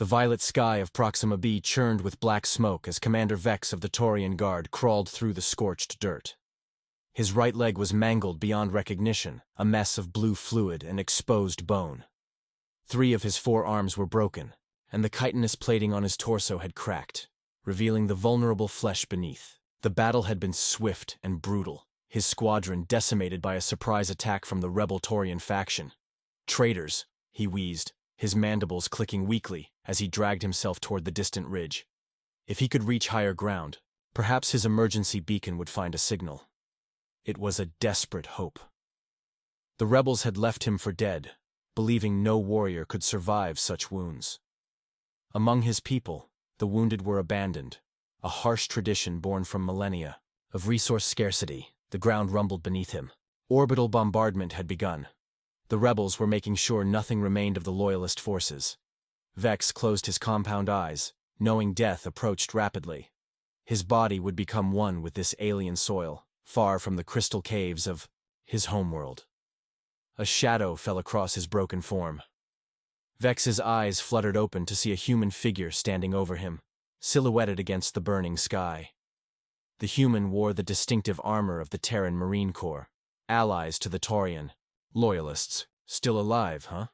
The violet sky of Proxima B churned with black smoke as Commander Vex of the Taurian Guard crawled through the scorched dirt. His right leg was mangled beyond recognition, a mess of blue fluid and exposed bone. 3 of his 4 arms were broken, and the chitinous plating on his torso had cracked, revealing the vulnerable flesh beneath. The battle had been swift and brutal, his squadron decimated by a surprise attack from the rebel Taurian faction. "Traitors," he wheezed, his mandibles clicking weakly as he dragged himself toward the distant ridge. If he could reach higher ground, perhaps his emergency beacon would find a signal. It was a desperate hope. The rebels had left him for dead, believing no warrior could survive such wounds. Among his people, the wounded were abandoned, a harsh tradition born from millennia of resource scarcity. The ground rumbled beneath him. Orbital bombardment had begun. The rebels were making sure nothing remained of the loyalist forces. Vex closed his compound eyes, knowing death approached rapidly. His body would become one with this alien soil, far from the crystal caves of his homeworld. A shadow fell across his broken form. Vex's eyes fluttered open to see a human figure standing over him, silhouetted against the burning sky. The human wore the distinctive armor of the Terran Marine Corps, allies to the Taurian. Loyalists, still alive, huh?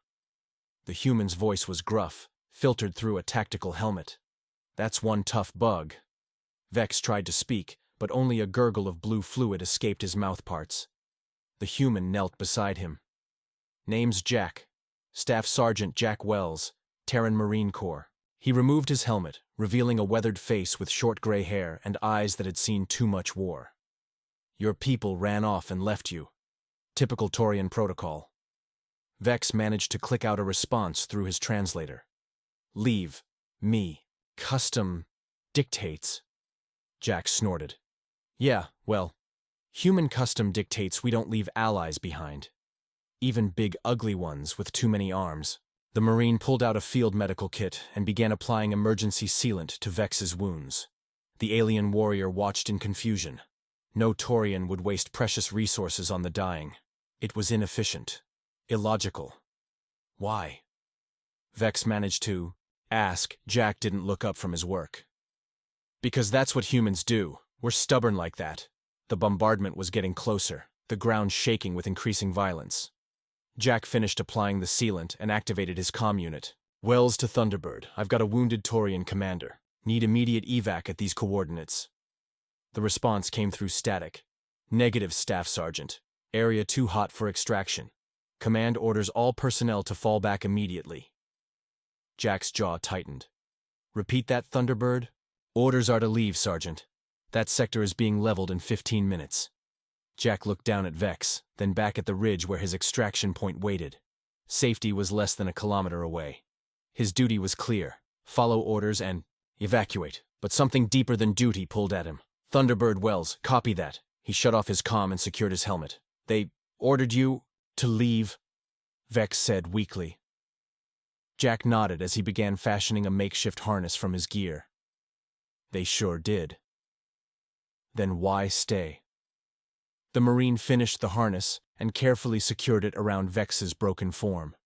The human's voice was gruff, filtered through a tactical helmet. "That's one tough bug." Vex tried to speak, but only a gurgle of blue fluid escaped his mouthparts. The human knelt beside him. "Name's Jack. Staff Sergeant Jack Wells, Terran Marine Corps." He removed his helmet, revealing a weathered face with short gray hair and eyes that had seen too much war. "Your people ran off and left you. Typical Taurian protocol." Vex managed to click out a response through his translator. "Leave. Me. Custom. Dictates." Jack snorted. "Yeah, well, human custom dictates we don't leave allies behind. Even big ugly ones with too many arms." The Marine pulled out a field medical kit and began applying emergency sealant to Vex's wounds. The alien warrior watched in confusion. No Taurian would waste precious resources on the dying. It was inefficient. Illogical. Why? Vex managed to ask. Jack didn't look up from his work. "Because that's what humans do. We're stubborn like that." The bombardment was getting closer, the ground shaking with increasing violence. Jack finished applying the sealant and activated his comm unit. "Wells to Thunderbird. I've got a wounded Taurian commander. Need immediate evac at these coordinates." The response came through static. "Negative, Staff Sergeant. Area too hot for extraction. Command orders all personnel to fall back immediately." Jack's jaw tightened. "Repeat that, Thunderbird?" "Orders are to leave, Sergeant. That sector is being leveled in 15 minutes. Jack looked down at Vex, then back at the ridge where his extraction point waited. Safety was less than a kilometer away. His duty was clear: follow orders and evacuate. But something deeper than duty pulled at him. "Thunderbird Wells, copy that." He shut off his comm and secured his helmet. "They ordered you to leave?" Vex said weakly. Jack nodded as he began fashioning a makeshift harness from his gear. "They sure did." "Then why stay?" The Marine finished the harness and carefully secured it around Vex's broken form.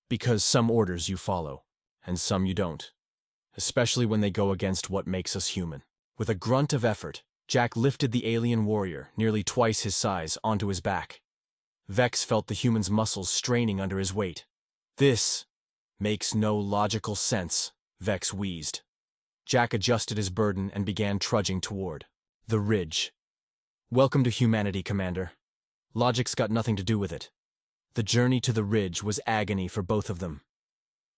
"Because some orders you follow, and some you don't. Especially when they go against what makes us human." With a grunt of effort, Jack lifted the alien warrior, nearly twice his size, onto his back. Vex felt the human's muscles straining under his weight. "This makes no logical sense," Vex wheezed. Jack adjusted his burden and began trudging toward the ridge. "Welcome to humanity, Commander. Logic's got nothing to do with it." The journey to the ridge was agony for both of them.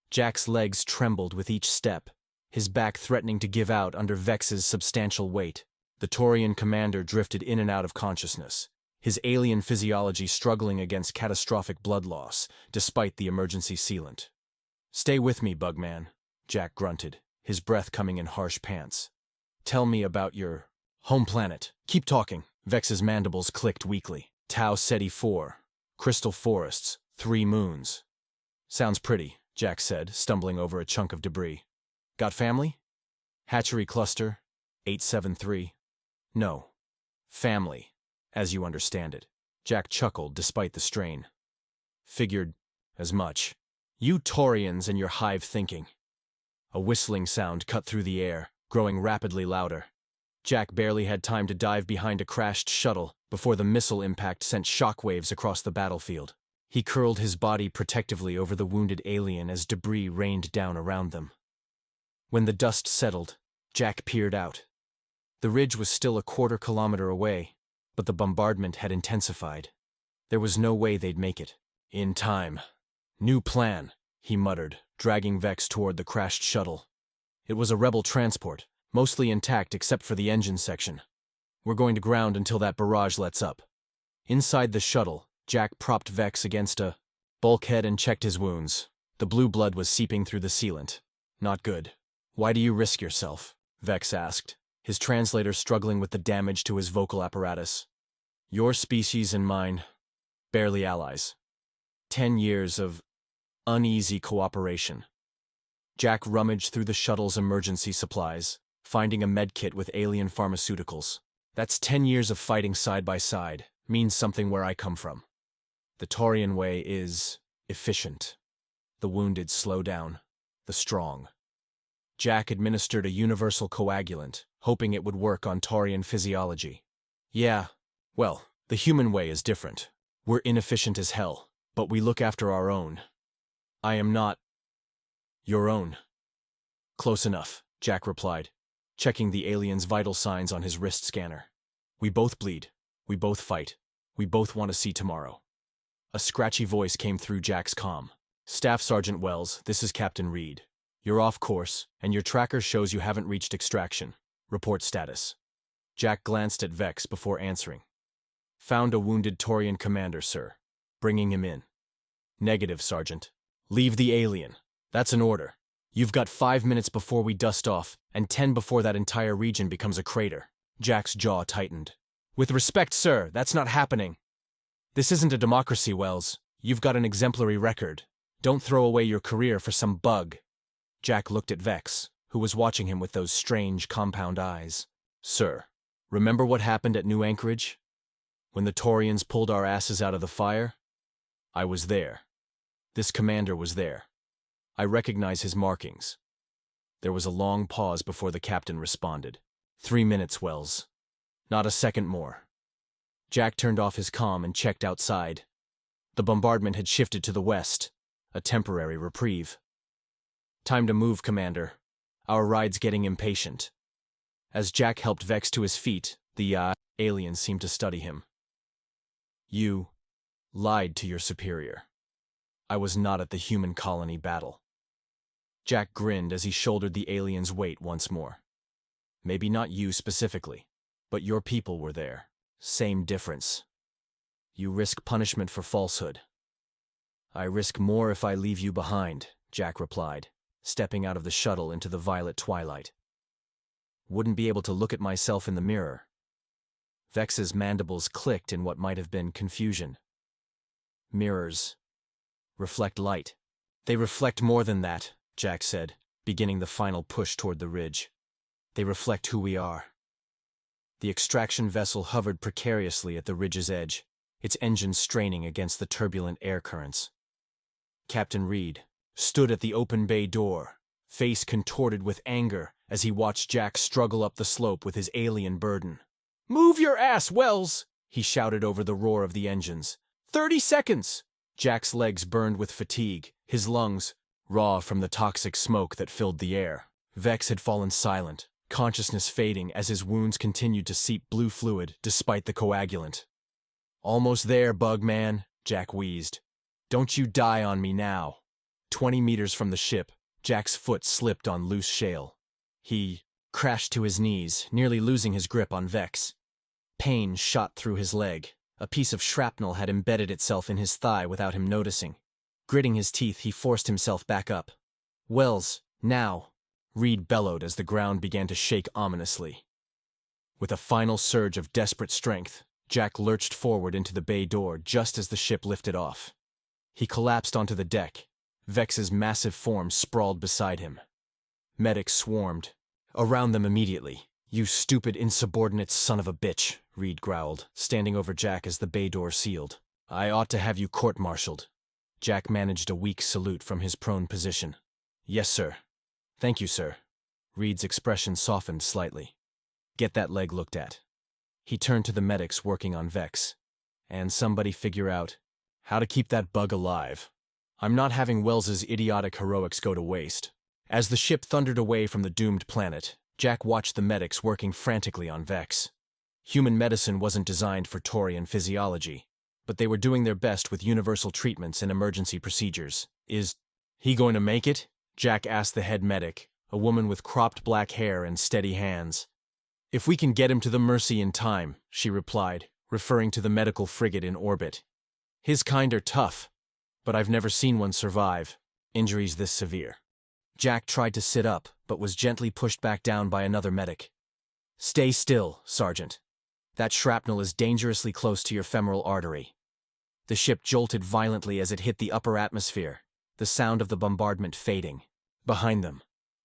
Jack's legs trembled with each step, his back threatening to give out under Vex's substantial weight. The Taurian commander drifted in and out of consciousness, his alien physiology struggling against catastrophic blood loss, despite the emergency sealant. "Stay with me, Bugman," Jack grunted, his breath coming in harsh pants. "Tell me about your home planet." "Keep talking." Vex's mandibles clicked weakly. "Tau Ceti 4. Crystal forests. 3 moons." "Sounds pretty," Jack said, stumbling over a chunk of debris. "Got family?" "Hatchery cluster. 873. "No. Family, as you understand it." Jack chuckled despite the strain. "Figured as much. You Taurians and your hive thinking. A whistling sound cut through the air, growing rapidly louder. Jack barely had time to dive behind a crashed shuttle before the missile impact sent shockwaves across the battlefield. He curled his body protectively over the wounded alien as debris rained down around them. When the dust settled, Jack peered out. The ridge was still a quarter-kilometer away, but the bombardment had intensified. There was no way they'd make it. In time. New plan, he muttered, dragging Vex toward the crashed shuttle. It was a rebel transport, mostly intact except for the engine section. We're going to ground until that barrage lets up. Inside the shuttle, Jack propped Vex against a bulkhead and checked his wounds. The blue blood was seeping through the sealant. Not good. Why do you risk yourself? Vex asked, his translator struggling with the damage to his vocal apparatus. Your species and mine, barely allies. 10 years of uneasy cooperation. Jack rummaged through the shuttle's emergency supplies, finding a medkit with alien pharmaceuticals. That's 10 years of fighting side by side, means something where I come from. The Taurian way is efficient. The wounded slow down, the strong. Jack administered a universal coagulant, hoping it would work on Taurian physiology. Yeah, well, the human way is different. We're inefficient as hell, but we look after our own. I am not your own. Close enough, Jack replied, checking the alien's vital signs on his wrist scanner. We both bleed. We both fight. We both want to see tomorrow. A scratchy voice came through Jack's comm. Staff Sergeant Wells, this is Captain Reed. You're off course, and your tracker shows you haven't reached extraction. Report status. Jack glanced at Vex before answering. Found a wounded Taurian commander, sir. Bringing him in. Negative, Sergeant. Leave the alien. That's an order. You've got 5 minutes before we dust off, and 10 before that entire region becomes a crater. Jack's jaw tightened. With respect, sir, that's not happening. This isn't a democracy, Wells. You've got an exemplary record. Don't throw away your career for some bug. Jack looked at Vex, who was watching him with those strange, compound eyes. Sir, remember what happened at New Anchorage? When the Taurians pulled our asses out of the fire? I was there. This commander was there. I recognize his markings. There was a long pause before the captain responded. 3 minutes, Wells. Not a second more. Jack turned off his comm and checked outside. The bombardment had shifted to the west, a temporary reprieve. Time to move, Commander. Our ride's getting impatient. As Jack helped Vex to his feet, the alien seemed to study him. You lied to your superior. I was not at the human colony battle. Jack grinned as he shouldered the alien's weight once more. Maybe not you specifically, but your people were there. Same difference. You risk punishment for falsehood. I risk more if I leave you behind, Jack replied, stepping out of the shuttle into the violet twilight. Wouldn't be able to look at myself in the mirror. Vex's mandibles clicked in what might have been confusion. Mirrors reflect light. They reflect more than that, Jack said, beginning the final push toward the ridge. They reflect who we are. The extraction vessel hovered precariously at the ridge's edge, its engine straining against the turbulent air currents. Captain Reed stood at the open bay door, face contorted with anger as he watched Jack struggle up the slope with his alien burden. "Move your ass, Wells!" he shouted over the roar of the engines. 30 seconds! Jack's legs burned with fatigue, his lungs raw from the toxic smoke that filled the air. Vex had fallen silent, consciousness fading as his wounds continued to seep blue fluid despite the coagulant. "Almost there, Bugman," Jack wheezed. "Don't you die on me now." 20 meters from the ship, Jack's foot slipped on loose shale. He crashed to his knees, nearly losing his grip on Vex. Pain shot through his leg. A piece of shrapnel had embedded itself in his thigh without him noticing. Gritting his teeth, he forced himself back up. "Wells, now!" Reed bellowed as the ground began to shake ominously. With a final surge of desperate strength, Jack lurched forward into the bay door just as the ship lifted off. He collapsed onto the deck. Vex's massive form sprawled beside him. Medics swarmed around them immediately. "You stupid, insubordinate son of a bitch," Reed growled, standing over Jack as the bay door sealed. "I ought to have you court-martialed." Jack managed a weak salute from his prone position. "Yes, sir." Thank you, sir. Reed's expression softened slightly. Get that leg looked at. He turned to the medics working on Vex. And somebody figure out how to keep that bug alive. I'm not having Wells's idiotic heroics go to waste. As the ship thundered away from the doomed planet, Jack watched the medics working frantically on Vex. Human medicine wasn't designed for Taurian physiology, but they were doing their best with universal treatments and emergency procedures. Is he going to make it? Jack asked the head medic, a woman with cropped black hair and steady hands. If we can get him to the Mercy in time, she replied, referring to the medical frigate in orbit. His kind are tough, but I've never seen one survive injuries this severe. Jack tried to sit up, but was gently pushed back down by another medic. Stay still, Sergeant. That shrapnel is dangerously close to your femoral artery. The ship jolted violently as it hit the upper atmosphere, the sound of the bombardment fading. Behind them,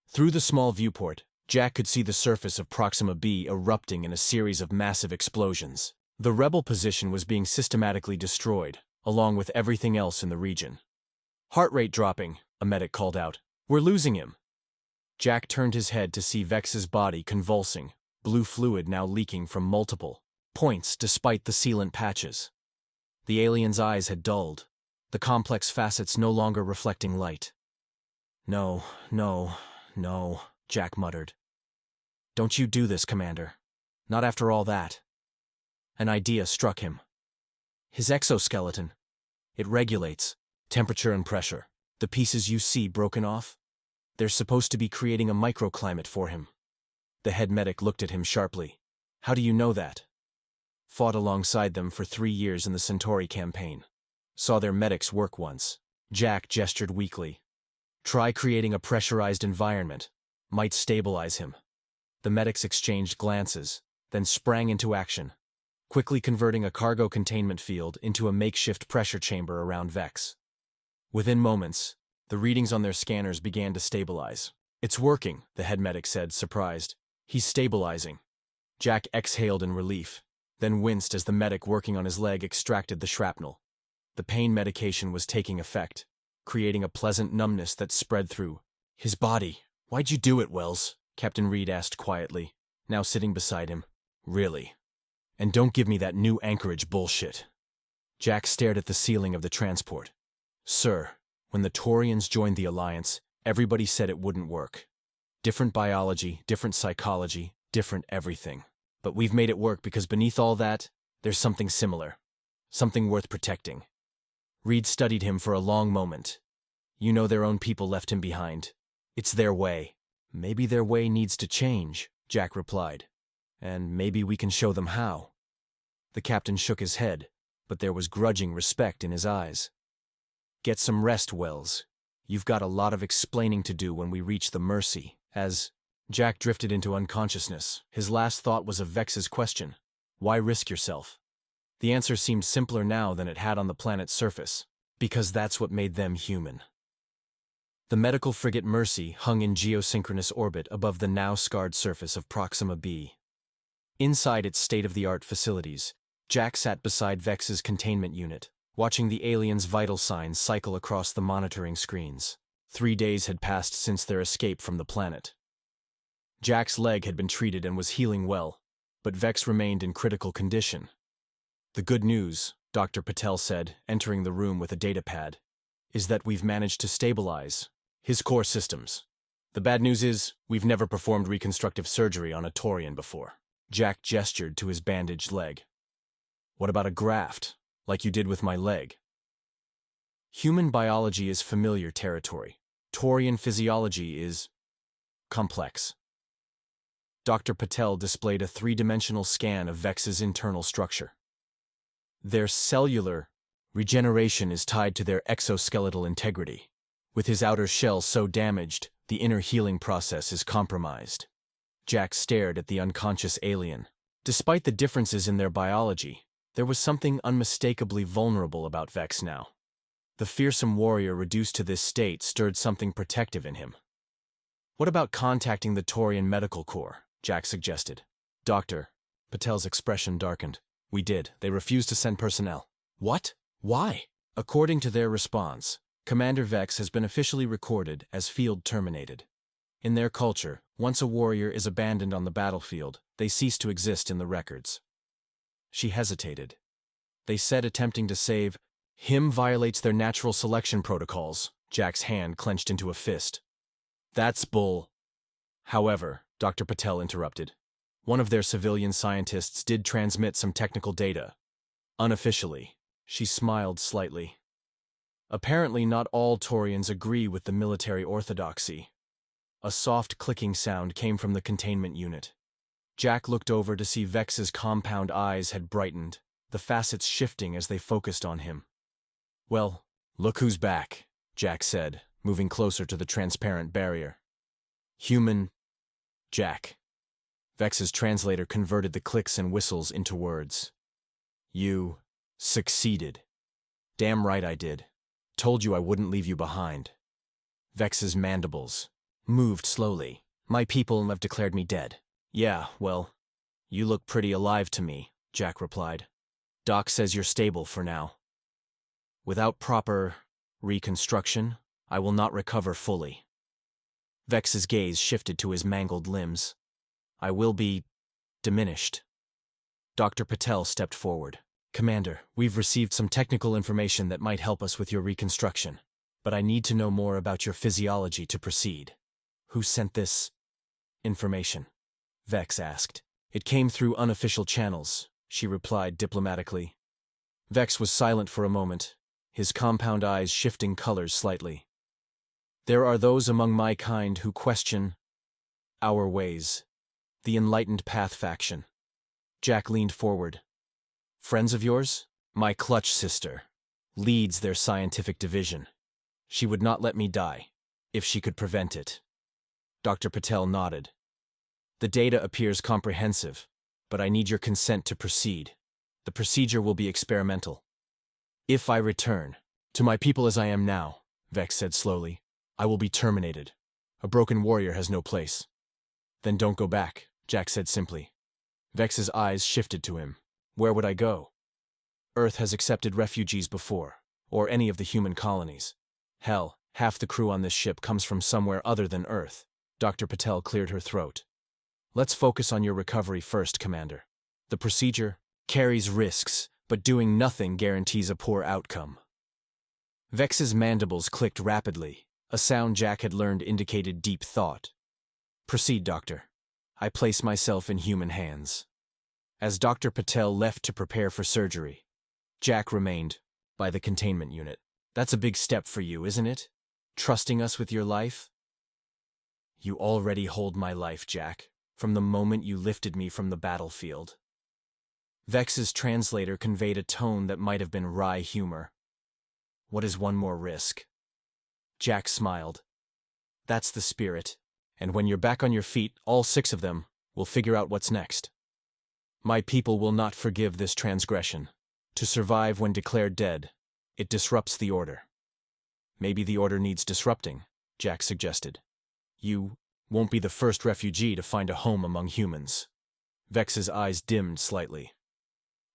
through the small viewport, Jack could see the surface of Proxima B erupting in a series of massive explosions. The rebel position was being systematically destroyed, along with everything else in the region. Heart rate dropping, a medic called out. We're losing him. Jack turned his head to see Vex's body convulsing, blue fluid now leaking from multiple points despite the sealant patches. The alien's eyes had dulled, the complex facets no longer reflecting light. No, Jack muttered. Don't you do this, Commander. Not after all that. An idea struck him. His exoskeleton. It regulates temperature and pressure. The pieces you see broken off? They're supposed to be creating a microclimate for him. The head medic looked at him sharply. How do you know that? Fought alongside them for 3 years in the Centauri campaign. Saw their medics work once. Jack gestured weakly. Try creating a pressurized environment. Might stabilize him. The medics exchanged glances, then sprang into action, quickly converting a cargo containment field into a makeshift pressure chamber around Vex. Within moments, the readings on their scanners began to stabilize. It's working, the head medic said, surprised. He's stabilizing. Jack exhaled in relief, then winced as the medic working on his leg extracted the shrapnel. The pain medication was taking effect, creating a pleasant numbness that spread through his body. Why'd you do it, Wells? Captain Reed asked quietly, now sitting beside him. Really? And don't give me that new Anchorage bullshit. Jack stared at the ceiling of the transport. Sir, when the Taurians joined the Alliance, everybody said it wouldn't work. Different biology, different psychology, different everything. But we've made it work because beneath all that, there's something similar. Something worth protecting. Reed studied him for a long moment. You know their own people left him behind. It's their way. Maybe their way needs to change, Jack replied. And maybe we can show them how. The captain shook his head, but there was grudging respect in his eyes. Get some rest, Wells. You've got a lot of explaining to do when we reach the Mercy. As Jack drifted into unconsciousness, his last thought was of Vex's question. Why risk yourself? The answer seemed simpler now than it had on the planet's surface. Because that's what made them human. The medical frigate Mercy hung in geosynchronous orbit above the now scarred surface of Proxima B. Inside its state-of-the-art facilities, Jack sat beside Vex's containment unit, watching the aliens' vital signs cycle across the monitoring screens. 3 days had passed since their escape from the planet. Jack's leg had been treated and was healing well, but Vex remained in critical condition. The good news, Dr. Patel said, entering the room with a datapad, is that we've managed to stabilize his core systems. The bad news is, we've never performed reconstructive surgery on a Taurian before. Jack gestured to his bandaged leg. What about a graft, like you did with my leg? Human biology is familiar territory. Taurian physiology is complex. Dr. Patel displayed a 3-dimensional scan of Vex's internal structure. Their cellular regeneration is tied to their exoskeletal integrity. With his outer shell so damaged, the inner healing process is compromised. Jack stared at the unconscious alien. Despite the differences in their biology, there was something unmistakably vulnerable about Vex now. The fearsome warrior reduced to this state stirred something protective in him. What about contacting the Taurian Medical Corps? Jack suggested. Doctor, Patel's expression darkened. We did. They refused to send personnel. What? Why? According to their response, Commander Vex has been officially recorded as field terminated. In their culture, once a warrior is abandoned on the battlefield, they cease to exist in the records. She hesitated. They said attempting to save him violates their natural selection protocols. Jack's hand clenched into a fist. That's bull. However, Dr. Patel interrupted. One of their civilian scientists did transmit some technical data. Unofficially. She smiled slightly. Apparently not all Taurians agree with the military orthodoxy. A soft clicking sound came from the containment unit. Jack looked over to see Vex's compound eyes had brightened, the facets shifting as they focused on him. Well, look who's back, Jack said, moving closer to the transparent barrier. Human Jack. Vex's translator converted the clicks and whistles into words. You succeeded. Damn right I did. Told you I wouldn't leave you behind. Vex's mandibles moved slowly. My people have declared me dead. Yeah, well, you look pretty alive to me, Jack replied. Doc says you're stable for now. Without proper reconstruction, I will not recover fully. Vex's gaze shifted to his mangled limbs. I will be diminished. Dr. Patel stepped forward. Commander, we've received some technical information that might help us with your reconstruction, but I need to know more about your physiology to proceed. Who sent this information? Vex asked. It came through unofficial channels, she replied diplomatically. Vex was silent for a moment, his compound eyes shifting colors slightly. There are those among my kind who question our ways. The Enlightened Path faction. Jack leaned forward. Friends of yours? My clutch sister leads their scientific division. She would not let me die, if she could prevent it. Dr. Patel nodded. The data appears comprehensive, but I need your consent to proceed. The procedure will be experimental. If I return to my people as I am now, Vex said slowly, I will be terminated. A broken warrior has no place. Then don't go back, Jack said simply. Vex's eyes shifted to him. Where would I go? Earth has accepted refugees before, or any of the human colonies. Hell, half the crew on this ship comes from somewhere other than Earth. Dr. Patel cleared her throat. Let's focus on your recovery first, Commander. The procedure carries risks, but doing nothing guarantees a poor outcome. Vex's mandibles clicked rapidly. A sound Jack had learned indicated deep thought. Proceed, Doctor. I place myself in human hands. As Dr. Patel left to prepare for surgery, Jack remained by the containment unit. That's a big step for you, isn't it? Trusting us with your life? You already hold my life, Jack, from the moment you lifted me from the battlefield. Vex's translator conveyed a tone that might have been wry humor. What is one more risk? Jack smiled. That's the spirit, and when you're back on your feet, all 6 of them, we'll figure out what's next. My people will not forgive this transgression. To survive when declared dead, it disrupts the order. Maybe the order needs disrupting, Jack suggested. You won't be the first refugee to find a home among humans. Vex's eyes dimmed slightly.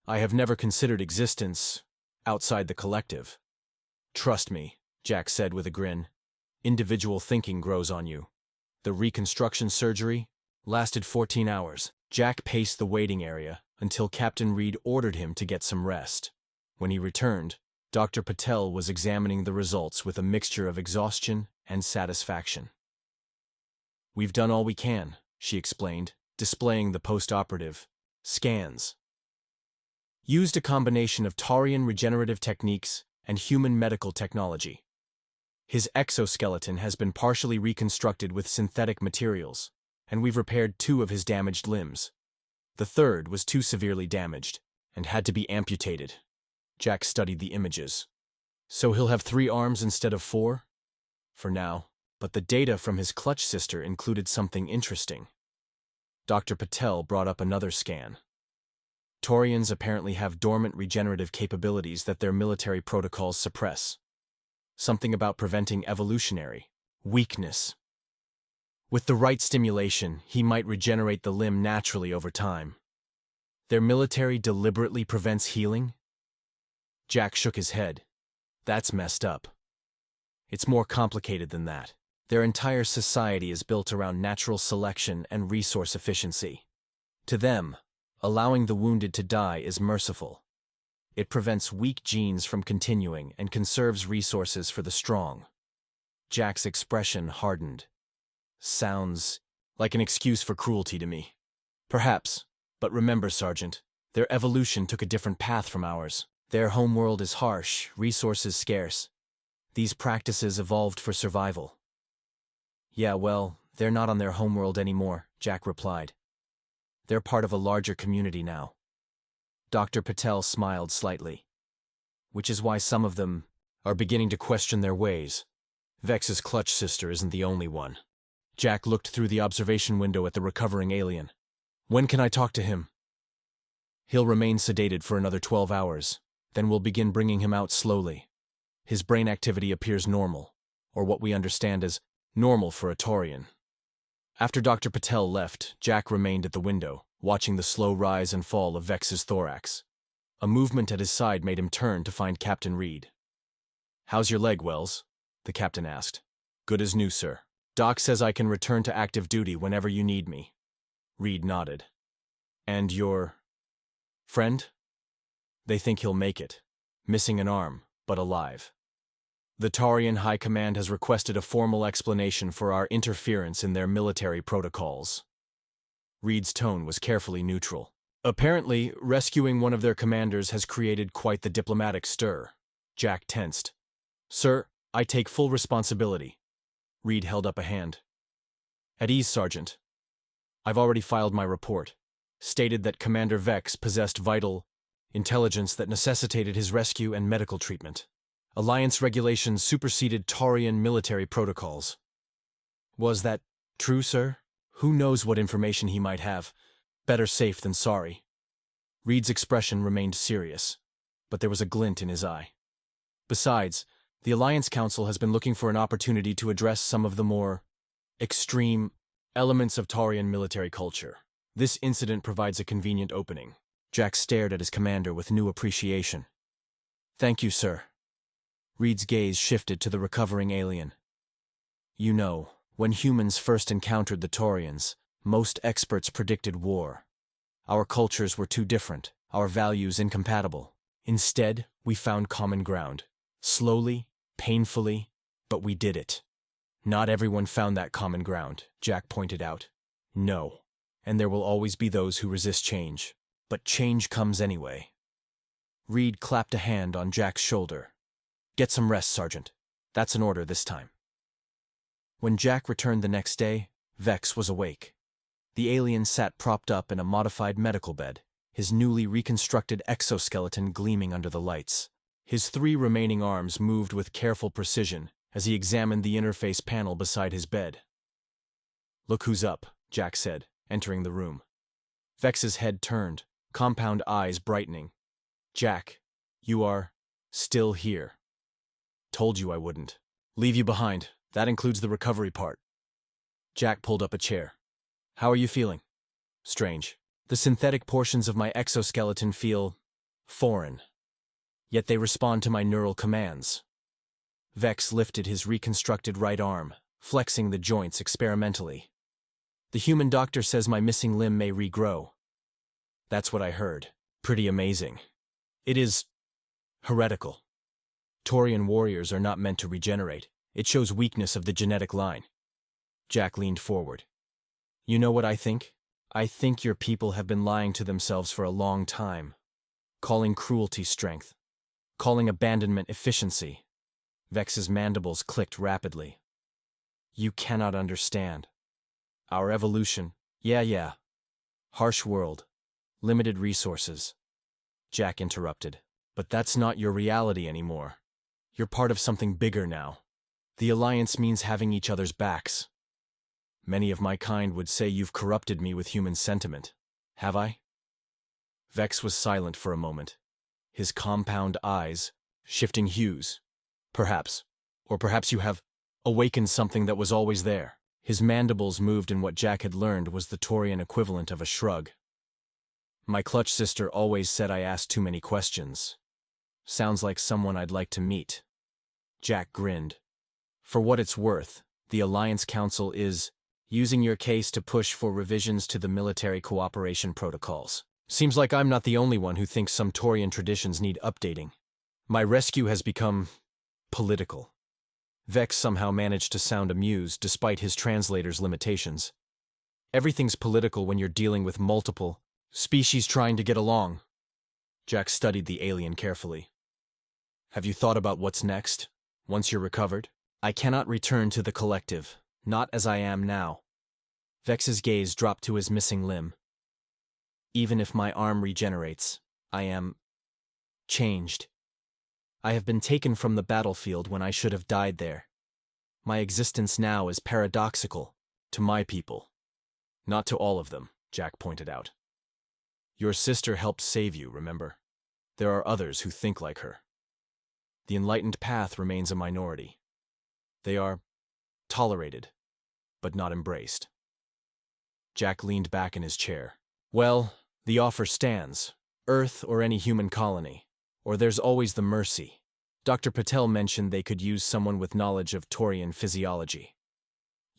I have never considered existence outside the collective. Trust me, Jack said with a grin. Individual thinking grows on you. The reconstruction surgery lasted 14 hours. Jack paced the waiting area until Captain Reed ordered him to get some rest. When he returned, Dr. Patel was examining the results with a mixture of exhaustion and satisfaction. We've done all we can, she explained, displaying the post-operative scans. Used a combination of Taurian regenerative techniques and human medical technology. His exoskeleton has been partially reconstructed with synthetic materials, and we've repaired 2 of his damaged limbs. The third was too severely damaged and had to be amputated. Jack studied the images. So he'll have 3 arms instead of 4? For now, but the data from his clutch sister included something interesting. Dr. Patel brought up another scan. Taurians apparently have dormant regenerative capabilities that their military protocols suppress. Something about preventing evolutionary weakness. With the right stimulation, he might regenerate the limb naturally over time. Their military deliberately prevents healing? Jack shook his head. That's messed up. It's more complicated than that. Their entire society is built around natural selection and resource efficiency. To them, allowing the wounded to die is merciful. It prevents weak genes from continuing and conserves resources for the strong. Jack's expression hardened. Sounds like an excuse for cruelty to me. Perhaps, but remember, Sergeant, their evolution took a different path from ours. Their homeworld is harsh, resources scarce. These practices evolved for survival. Yeah, well, they're not on their homeworld anymore, Jack replied. They're part of a larger community now. Dr. Patel smiled slightly. Which is why some of them are beginning to question their ways. Vex's clutch sister isn't the only one. Jack looked through the observation window at the recovering alien. When can I talk to him? He'll remain sedated for another 12 hours. Then we'll begin bringing him out slowly. His brain activity appears normal, or what we understand as normal for a Taurian. After Dr. Patel left, Jack remained at the window, watching the slow rise and fall of Vex's thorax. A movement at his side made him turn to find Captain Reed. How's your leg, Wells? The captain asked. Good as new, sir. Doc says I can return to active duty whenever you need me. Reed nodded. And your friend? They think he'll make it. Missing an arm, but alive. The Taurian High Command has requested a formal explanation for our interference in their military protocols. Reed's tone was carefully neutral. Apparently, rescuing one of their commanders has created quite the diplomatic stir. Jack tensed. Sir, I take full responsibility. Reed held up a hand. At ease, Sergeant. I've already filed my report. Stated that Commander Vex possessed vital intelligence that necessitated his rescue and medical treatment. Alliance regulations superseded Taurian military protocols. Was that true, sir? Who knows what information he might have. Better safe than sorry. Reed's expression remained serious, but there was a glint in his eye. Besides, the Alliance Council has been looking for an opportunity to address some of the more extreme elements of Taurian military culture. This incident provides a convenient opening. Jack stared at his commander with new appreciation. Thank you, sir. Reed's gaze shifted to the recovering alien. You know, when humans first encountered the Taurians, most experts predicted war. Our cultures were too different, our values incompatible. Instead, we found common ground. Slowly, painfully, but we did it. Not everyone found that common ground, Jack pointed out. No, and there will always be those who resist change. But change comes anyway. Reed clapped a hand on Jack's shoulder. Get some rest, Sergeant. That's an order this time. When Jack returned the next day, Vex was awake. The alien sat propped up in a modified medical bed, his newly reconstructed exoskeleton gleaming under the lights. His 3 remaining arms moved with careful precision as he examined the interface panel beside his bed. Look who's up, Jack said, entering the room. Vex's head turned, compound eyes brightening. Jack, you are still here. Told you I wouldn't. Leave you behind. That includes the recovery part. Jack pulled up a chair. How are you feeling? Strange. The synthetic portions of my exoskeleton feel foreign. Yet they respond to my neural commands. Vex lifted his reconstructed right arm, flexing the joints experimentally. The human doctor says my missing limb may regrow. That's what I heard. Pretty amazing. It is heretical. Taurian warriors are not meant to regenerate. It shows weakness of the genetic line. Jack leaned forward. You know what I think? I think your people have been lying to themselves for a long time. Calling cruelty strength. Calling abandonment efficiency. Vex's mandibles clicked rapidly. You cannot understand. Our evolution. Yeah. Harsh world. Limited resources. Jack interrupted. But that's not your reality anymore. You're part of something bigger now. The alliance means having each other's backs. Many of my kind would say you've corrupted me with human sentiment. Have I? Vex was silent for a moment, his compound eyes shifting hues. Perhaps. Or perhaps you have awakened something that was always there. His mandibles moved in what Jack had learned was the Taurian equivalent of a shrug. My clutch sister always said I asked too many questions. Sounds like someone I'd like to meet. Jack grinned. For what it's worth, The Alliance Council is using your case to push for revisions to the military cooperation protocols. Seems like I'm not the only one who thinks some Taurian traditions need updating. My rescue has become political. Vex somehow managed to sound amused despite his translator's limitations. Everything's political when you're dealing with multiple species trying to get along. Jack studied the alien carefully. Have you thought about what's next, once you're recovered? I cannot return to the collective, not as I am now. Vex's gaze dropped to his missing limb. Even if my arm regenerates, I am changed. I have been taken from the battlefield when I should have died there. My existence now is paradoxical to my people. Not to all of them, Jack pointed out. Your sister helped save you, remember? There are others who think like her. The enlightened path remains a minority. They are tolerated, but not embraced. Jack leaned back in his chair. Well, the offer stands. Earth or any human colony. Or there's always the mercy. Dr. Patel mentioned they could use someone with knowledge of Taurian physiology.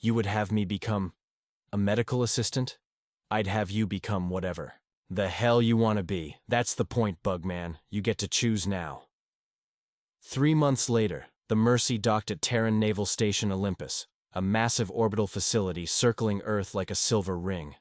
You would have me become a medical assistant? I'd have you become whatever. The hell you want to be. That's the point, Bugman. You get to choose now. 3 months later, the Mercy docked at Terran Naval Station Olympus, a massive orbital facility circling Earth like a silver ring.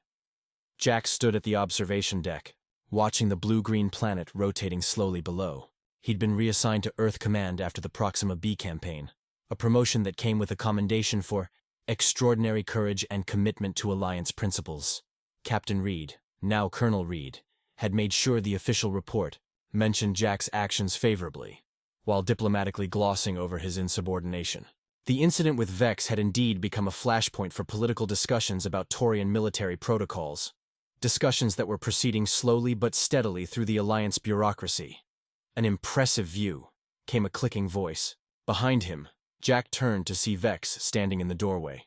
Jack stood at the observation deck, watching the blue-green planet rotating slowly below. He'd been reassigned to Earth Command after the Proxima B campaign, a promotion that came with a commendation for extraordinary courage and commitment to Alliance principles. Captain Reed, now Colonel Reed, had made sure the official report mentioned Jack's actions favorably, while diplomatically glossing over his insubordination. The incident with Vex had indeed become a flashpoint for political discussions about Taurian military protocols, discussions that were proceeding slowly but steadily through the Alliance bureaucracy. An impressive view, came a clicking voice. Behind him, Jack turned to see Vex standing in the doorway.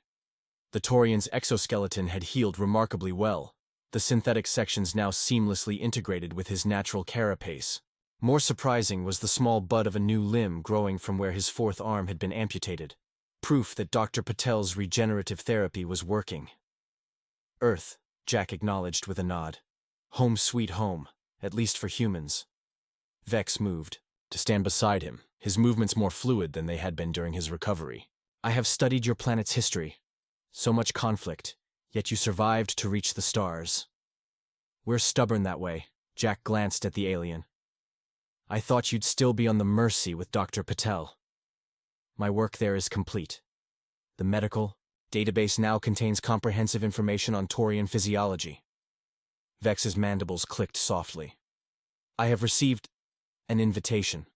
The Taurian's exoskeleton had healed remarkably well, the synthetic sections now seamlessly integrated with his natural carapace. More surprising was the small bud of a new limb growing from where his fourth arm had been amputated, proof that Dr. Patel's regenerative therapy was working. Earth, Jack acknowledged with a nod. Home sweet home, at least for humans. Vex moved, to stand beside him, his movements more fluid than they had been during his recovery. I have studied your planet's history. So much conflict, yet you survived to reach the stars. We're stubborn that way, Jack glanced at the alien. I thought you'd still be on the Mercy with Dr. Patel. My work there is complete. The medical database now contains comprehensive information on Taurian physiology. Vex's mandibles clicked softly. I have received an invitation.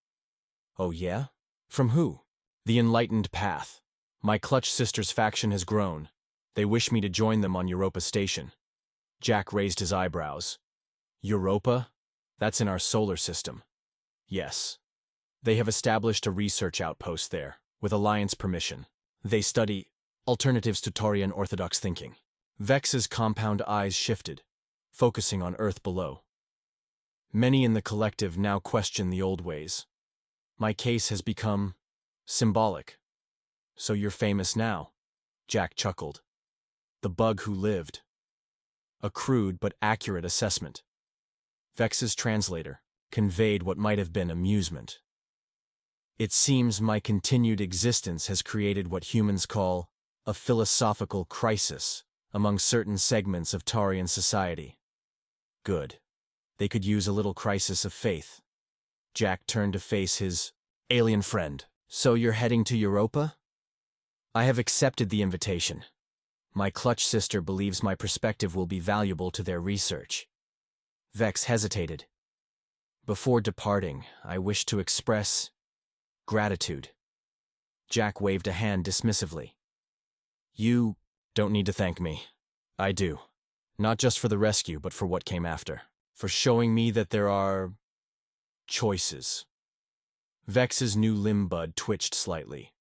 Oh yeah? From who? The Enlightened Path. My clutch sister's faction has grown. They wish me to join them on Europa Station. Jack raised his eyebrows. Europa? That's in our solar system. Yes. They have established a research outpost there, with Alliance permission. They study alternatives to Taurian orthodox thinking. Vex's compound eyes shifted, focusing on Earth below. Many in the collective now question the old ways. My case has become symbolic. So you're famous now, Jack chuckled. The bug who lived. A crude but accurate assessment. Vex's translator conveyed what might have been amusement. It seems my continued existence has created what humans call a philosophical crisis among certain segments of Taurian society. Good. They could use a little crisis of faith. Jack turned to face his alien friend. So you're heading to Europa? I have accepted the invitation. My clutch sister believes my perspective will be valuable to their research. Vex hesitated. Before departing, I wish to express gratitude. Jack waved a hand dismissively. You don't need to thank me. I do. Not just for the rescue, but for what came after. For showing me that there are choices. Vex's new limb bud twitched slightly.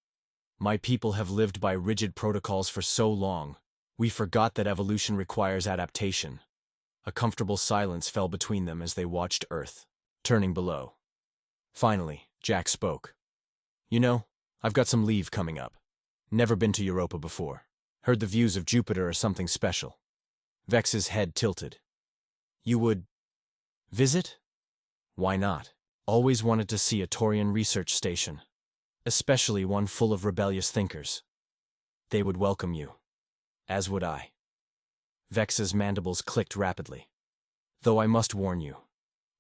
My people have lived by rigid protocols for so long, we forgot that evolution requires adaptation. A comfortable silence fell between them as they watched Earth, turning below. Finally, Jack spoke. You know, I've got some leave coming up. Never been to Europa before. Heard the views of Jupiter are something special. Vex's head tilted. You would visit? Why not? Always wanted to see a Taurian research station, especially one full of rebellious thinkers. They would welcome you. As would I. Vex's mandibles clicked rapidly. Though I must warn you,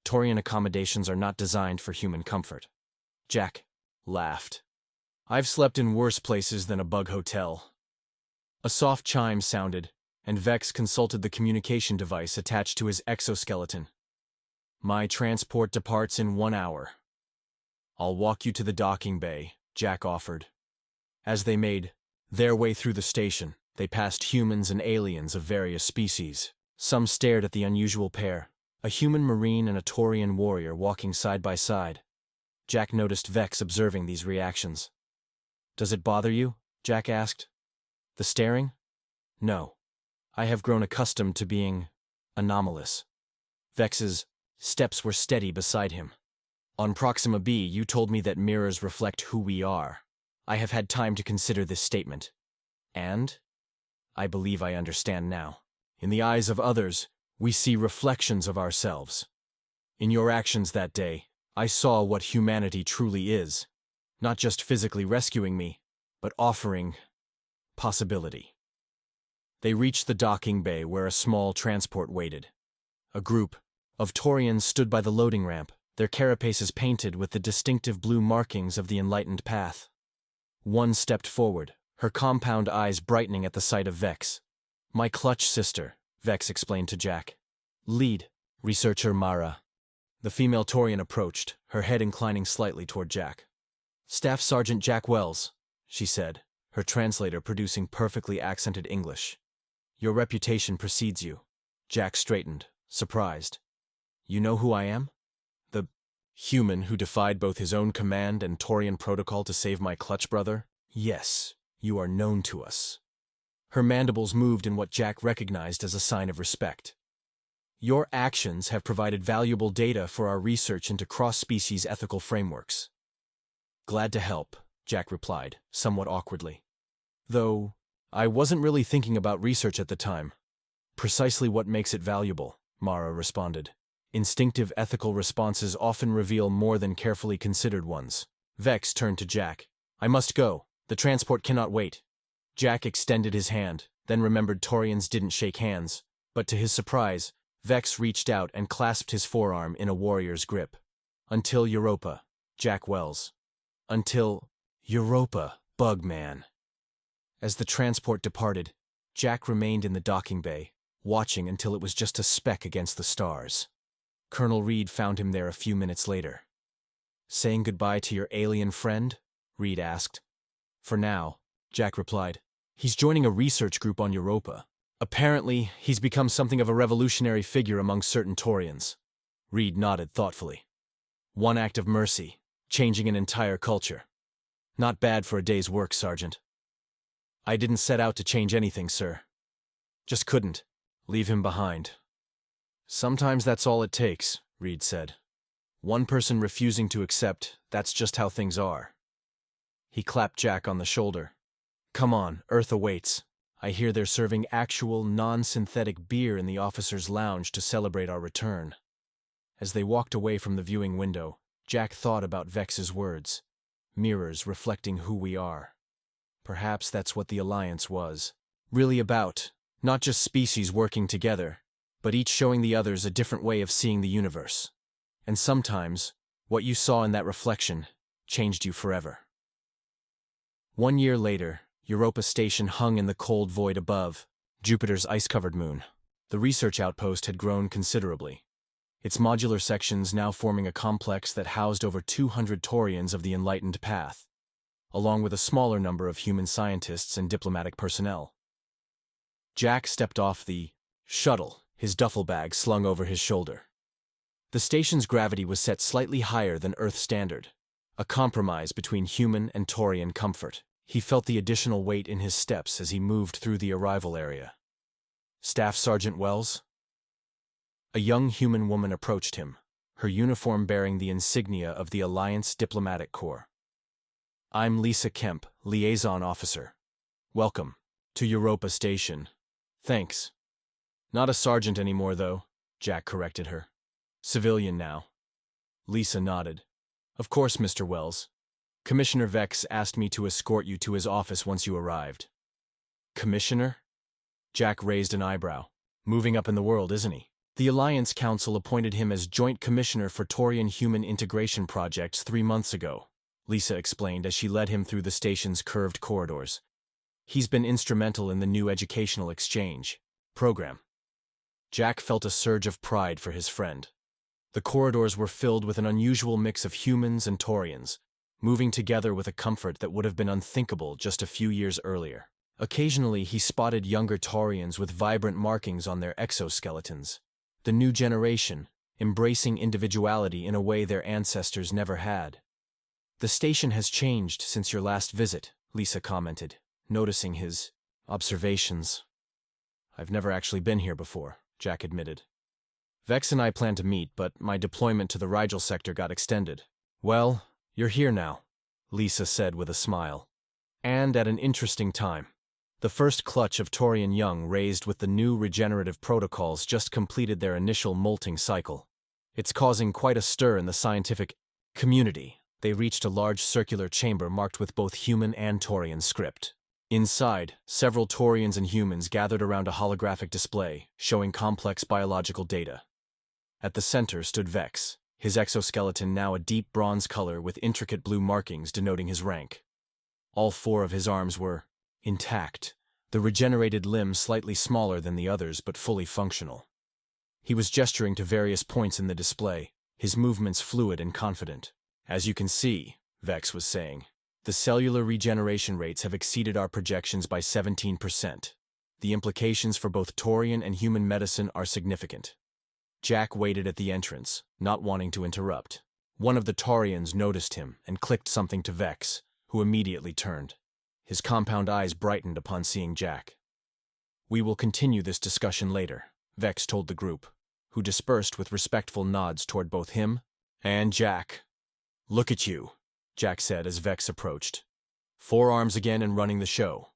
Taurian accommodations are not designed for human comfort. Jack laughed. I've slept in worse places than a bug hotel. A soft chime sounded, and Vex consulted the communication device attached to his exoskeleton. My transport departs in 1 hour. I'll walk you to the docking bay, Jack offered. As they made their way through the station, they passed humans and aliens of various species. Some stared at the unusual pair, a human marine and a Taurian warrior walking side by side. Jack noticed Vex observing these reactions. Does it bother you? Jack asked. The staring? No. I have grown accustomed to being anomalous. Vex's steps were steady beside him. On Proxima B, you told me that mirrors reflect who we are. I have had time to consider this statement. And? I believe I understand now. In the eyes of others, we see reflections of ourselves. In your actions that day, I saw what humanity truly is. Not just physically rescuing me, but offering possibility. They reached the docking bay where a small transport waited. A group of Taurians stood by the loading ramp, their carapaces painted with the distinctive blue markings of the enlightened path. One stepped forward, her compound eyes brightening at the sight of Vex. My clutch sister, Vex explained to Jack. Lead researcher Mara. The female Taurian approached, her head inclining slightly toward Jack. Staff Sergeant Jack Wells, she said, her translator producing perfectly accented English. Your reputation precedes you. Jack straightened, surprised. You know who I am? The human who defied both his own command and Taurian protocol to save my clutch brother? Yes, you are known to us. Her mandibles moved in what Jack recognized as a sign of respect. Your actions have provided valuable data for our research into cross-species ethical frameworks. Glad to help, Jack replied, somewhat awkwardly. Though, I wasn't really thinking about research at the time. Precisely what makes it valuable, Mara responded. Instinctive ethical responses often reveal more than carefully considered ones. Vex turned to Jack. I must go. The transport cannot wait. Jack extended his hand, then remembered Taurians didn't shake hands, but to his surprise, Vex reached out and clasped his forearm in a warrior's grip. Until Europa, Jack Wells. Until Europa, Bugman. As the transport departed, Jack remained in the docking bay, watching until it was just a speck against the stars. Colonel Reed found him there a few minutes later. Saying goodbye to your alien friend? Reed asked. For now, Jack replied. He's joining a research group on Europa. Apparently, he's become something of a revolutionary figure among certain Taurians. Reed nodded thoughtfully. One act of mercy, changing an entire culture. Not bad for a day's work, Sergeant. I didn't set out to change anything, sir. Just couldn't. Leave him behind. Sometimes that's all it takes, Reed said. One person refusing to accept, that's just how things are. He clapped Jack on the shoulder. Come on, Earth awaits. I hear they're serving actual, non-synthetic beer in the officers' lounge to celebrate our return. As they walked away from the viewing window, Jack thought about Vex's words. Mirrors reflecting who we are. Perhaps that's what the Alliance was. Really about, not just species working together, but each showing the others a different way of seeing the universe. And sometimes, what you saw in that reflection changed you forever. 1 year later, Europa Station hung in the cold void above, Jupiter's ice-covered moon. The research outpost had grown considerably, its modular sections now forming a complex that housed over 200 Taurians of the enlightened path, along with a smaller number of human scientists and diplomatic personnel. Jack stepped off the shuttle, his duffel bag slung over his shoulder. The station's gravity was set slightly higher than Earth standard, a compromise between human and Taurian comfort. He felt the additional weight in his steps as he moved through the arrival area. Staff Sergeant Wells? A young human woman approached him, her uniform bearing the insignia of the Alliance Diplomatic Corps. I'm Lisa Kemp, Liaison Officer, Welcome. To Europa Station. Thanks. Not a sergeant anymore, though, Jack corrected her. Civilian now. Lisa nodded. Of course, Mr. Wells. Commissioner Vex asked me to escort you to his office once you arrived. Commissioner? Jack raised an eyebrow. Moving up in the world, isn't he? The Alliance Council appointed him as Joint Commissioner for Taurian Human Integration Projects 3 months ago, Lisa explained as she led him through the station's curved corridors. He's been instrumental in the new educational exchange program. Jack felt a surge of pride for his friend. The corridors were filled with an unusual mix of humans and Taurians, moving together with a comfort that would have been unthinkable just a few years earlier. Occasionally, he spotted younger Taurians with vibrant markings on their exoskeletons. The new generation, embracing individuality in a way their ancestors never had. The station has changed since your last visit, Lisa commented, noticing his observations. I've never actually been here before, Jack admitted. Vex and I planned to meet, but my deployment to the Rigel sector got extended. Well, you're here now, Lisa said with a smile. And at an interesting time. The first clutch of Taurian young raised with the new regenerative protocols just completed their initial molting cycle. It's causing quite a stir in the scientific community. They reached a large circular chamber marked with both human and Taurian script. Inside, several Taurians and humans gathered around a holographic display, showing complex biological data. At the center stood Vex, his exoskeleton now a deep bronze color with intricate blue markings denoting his rank. All 4 of his arms were intact, the regenerated limb slightly smaller than the others but fully functional. He was gesturing to various points in the display, his movements fluid and confident. As you can see, Vex was saying, the cellular regeneration rates have exceeded our projections by 17%. The implications for both Taurian and human medicine are significant. Jack waited at the entrance, not wanting to interrupt. One of the Taurians noticed him and clicked something to Vex, who immediately turned. His compound eyes brightened upon seeing Jack. We will continue this discussion later, Vex told the group, who dispersed with respectful nods toward both him and Jack. Look at you, Jack said as Vex approached. 4 arms again and running the show.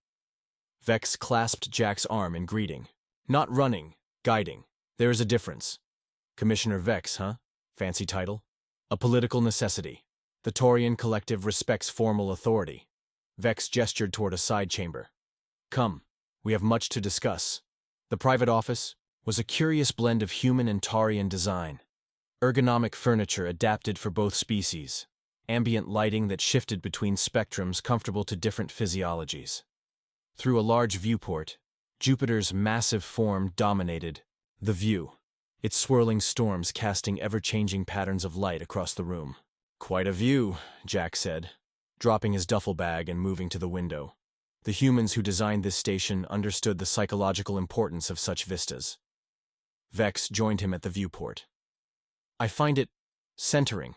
Vex clasped Jack's arm in greeting. Not running, guiding. There is a difference. Commissioner Vex, huh? Fancy title? A political necessity. The Taurian collective respects formal authority. Vex gestured toward a side chamber. Come, we have much to discuss. The private office was a curious blend of human and Taurian design. Ergonomic furniture adapted for both species. Ambient lighting that shifted between spectrums comfortable to different physiologies. Through a large viewport, Jupiter's massive form dominated the view, its swirling storms casting ever-changing patterns of light across the room. Quite a view, Jack said, dropping his duffel bag and moving to the window. The humans who designed this station understood the psychological importance of such vistas. Vex joined him at the viewport. I find it centering.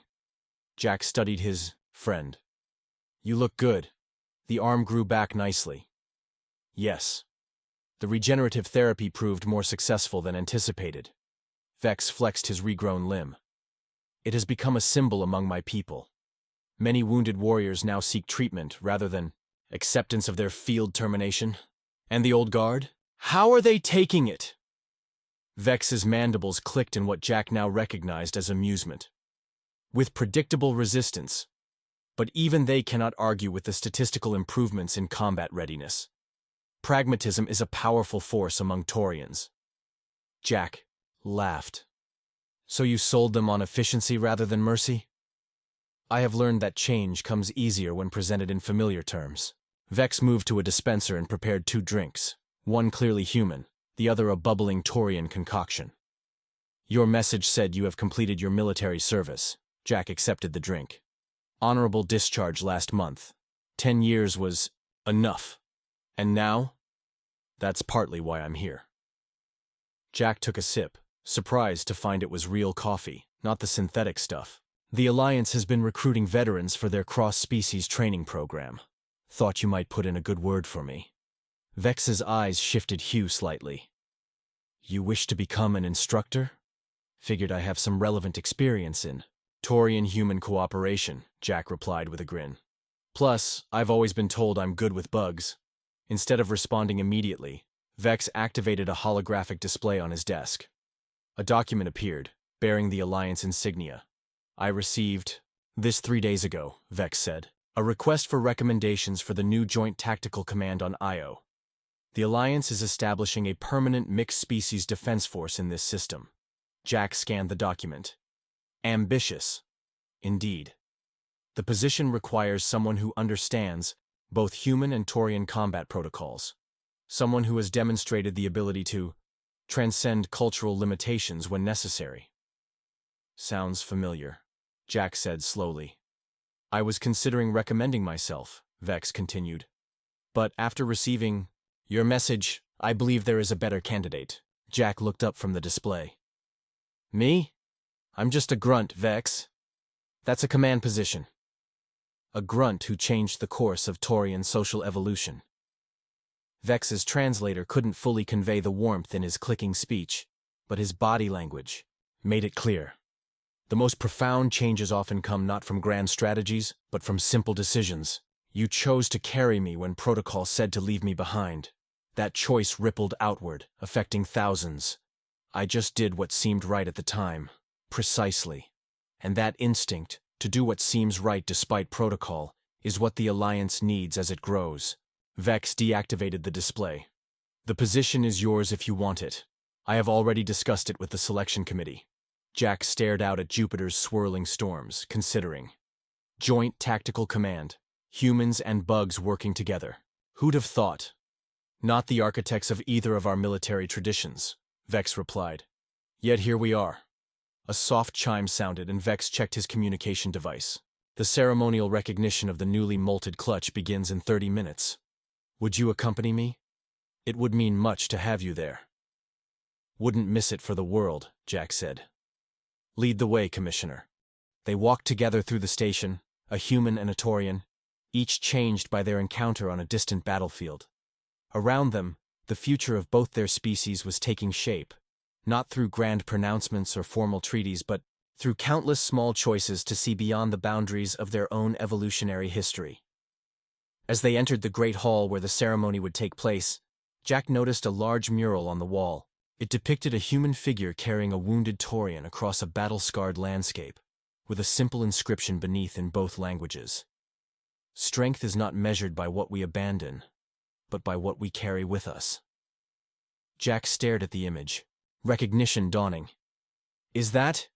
Jack studied his friend. You look good. The arm grew back nicely. Yes. The regenerative therapy proved more successful than anticipated. Vex flexed his regrown limb. It has become a symbol among my people. Many wounded warriors now seek treatment rather than acceptance of their field termination. And the old guard? How are they taking it? Vex's mandibles clicked in what Jack now recognized as amusement. With predictable resistance. But even they cannot argue with the statistical improvements in combat readiness. Pragmatism is a powerful force among Taurians. Jack laughed. So you sold them on efficiency rather than mercy? I have learned that change comes easier when presented in familiar terms. Vex moved to a dispenser and prepared 2 drinks, one clearly human, the other a bubbling Taurian concoction. Your message said you have completed your military service. Jack accepted the drink. Honorable discharge last month. 10 years was enough. And now? That's partly why I'm here. Jack took a sip, surprised to find it was real coffee, not the synthetic stuff. The Alliance has been recruiting veterans for their cross-species training program. Thought you might put in a good word for me. Vex's eyes shifted hue slightly. You wish to become an instructor? Figured I have some relevant experience in Taurian-human cooperation, Jack replied with a grin. Plus, I've always been told I'm good with bugs. Instead of responding immediately, Vex activated a holographic display on his desk. A document appeared, bearing the Alliance insignia. I received this 3 days ago, Vex said. A request for recommendations for the new Joint Tactical Command on Io. The Alliance is establishing a permanent mixed-species defense force in this system. Jack scanned the document. Ambitious. Indeed. The position requires someone who understands both human and Taurian combat protocols. Someone who has demonstrated the ability to transcend cultural limitations when necessary. Sounds familiar, Jack said slowly. I was considering recommending myself, Vex continued. But after receiving your message, I believe there is a better candidate. Jack looked up from the display. Me? I'm just a grunt, Vex. That's a command position. A grunt who changed the course of Taurian social evolution. Vex's translator couldn't fully convey the warmth in his clicking speech, but his body language made it clear. The most profound changes often come not from grand strategies, but from simple decisions. You chose to carry me when protocol said to leave me behind. That choice rippled outward, affecting thousands. I just did what seemed right at the time, precisely. And that instinct, to do what seems right despite protocol, is what the Alliance needs as it grows. Vex deactivated the display. The position is yours if you want it. I have already discussed it with the selection committee. Jack stared out at Jupiter's swirling storms, considering. Joint Tactical Command. Humans and bugs working together. Who'd have thought? Not the architects of either of our military traditions, Vex replied. Yet here we are. A soft chime sounded and Vex checked his communication device. The ceremonial recognition of the newly molted clutch begins in 30 minutes. Would you accompany me? It would mean much to have you there. Wouldn't miss it for the world, Jack said. Lead the way, Commissioner. They walked together through the station, a human and a Taurian, each changed by their encounter on a distant battlefield. Around them, the future of both their species was taking shape, not through grand pronouncements or formal treaties, but through countless small choices to see beyond the boundaries of their own evolutionary history. As they entered the great hall where the ceremony would take place, Jack noticed a large mural on the wall. It depicted a human figure carrying a wounded Taurian across a battle-scarred landscape, with a simple inscription beneath in both languages. Strength is not measured by what we abandon, but by what we carry with us. Jack stared at the image, recognition dawning. Is that?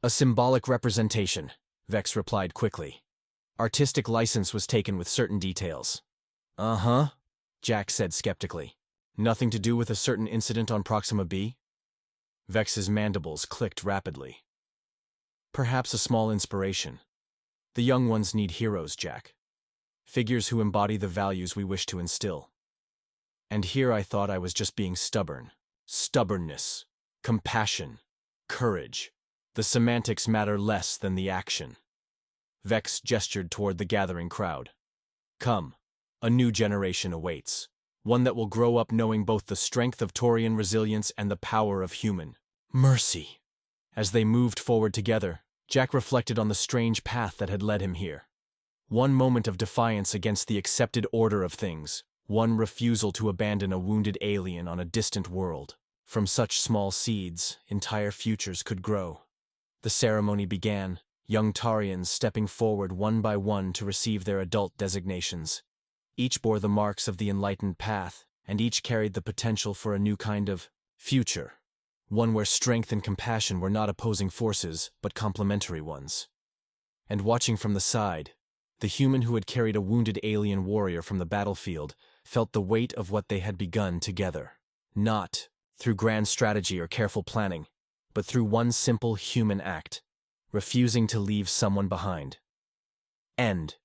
A symbolic representation, Vex replied quickly. Artistic license was taken with certain details. Uh-huh, Jack said skeptically. Nothing to do with a certain incident on Proxima B? Vex's mandibles clicked rapidly. Perhaps a small inspiration. The young ones need heroes, Jack. Figures who embody the values we wish to instill. And here I thought I was just being stubborn. Stubbornness, compassion, courage. The semantics matter less than the action. Vex gestured toward the gathering crowd. Come, a new generation awaits. One that will grow up knowing both the strength of Taurian resilience and the power of human mercy. As they moved forward together, Jack reflected on the strange path that had led him here. One moment of defiance against the accepted order of things, one refusal to abandon a wounded alien on a distant world. From such small seeds, entire futures could grow. The ceremony began, young Taurians stepping forward one by one to receive their adult designations. Each bore the marks of the enlightened path, and each carried the potential for a new kind of future, one where strength and compassion were not opposing forces, but complementary ones. And watching from the side, the human who had carried a wounded alien warrior from the battlefield felt the weight of what they had begun together, not through grand strategy or careful planning, but through one simple human act, refusing to leave someone behind. End.